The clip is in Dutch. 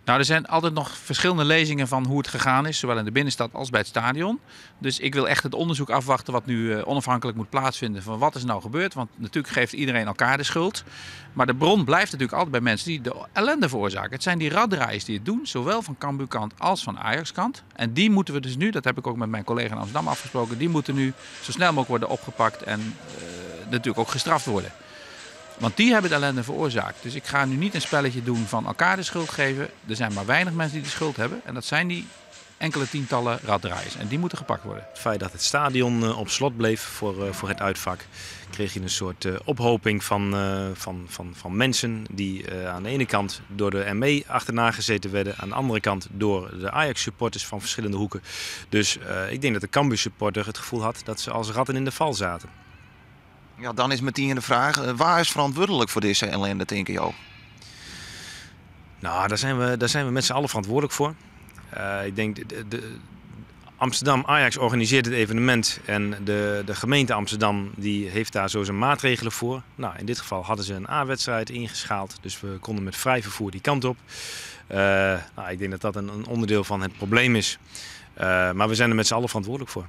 Nou, er zijn altijd nog verschillende lezingen van hoe het gegaan is, zowel in de binnenstad als bij het stadion. Dus ik wil echt het onderzoek afwachten wat nu onafhankelijk moet plaatsvinden van wat is nou gebeurd. Want natuurlijk geeft iedereen elkaar de schuld. Maar de bron blijft natuurlijk altijd bij mensen die de ellende veroorzaken. Het zijn die raddraaiers die het doen, zowel van Cambuurkant als van Ajaxkant. En die moeten we dus nu, dat heb ik ook met mijn collega in Amsterdam afgesproken, die moeten nu zo snel mogelijk worden opgepakt en natuurlijk ook gestraft worden. Want die hebben de ellende veroorzaakt. Dus ik ga nu niet een spelletje doen van elkaar de schuld geven. Er zijn maar weinig mensen die de schuld hebben. En dat zijn die enkele tientallen raddraaiers. En die moeten gepakt worden. Het feit dat het stadion op slot bleef voor het uitvak, kreeg je een soort ophoping van mensen die aan de ene kant door de ME achterna gezeten werden. Aan de andere kant door de Ajax-supporters van verschillende hoeken. Dus ik denk dat de Cambuur-supporter het gevoel had dat ze als ratten in de val zaten. Ja, dan is meteen de vraag, waar is verantwoordelijk voor deze ellende, denk je? Nou, daar zijn we met z'n allen verantwoordelijk voor. Ik denk, Amsterdam Ajax organiseert het evenement en de gemeente Amsterdam die heeft daar zo zijn maatregelen voor. Nou, in dit geval hadden ze een A-wedstrijd ingeschaald, dus we konden met vrij vervoer die kant op. Nou, ik denk dat dat een onderdeel van het probleem is. Maar we zijn er met z'n allen verantwoordelijk voor.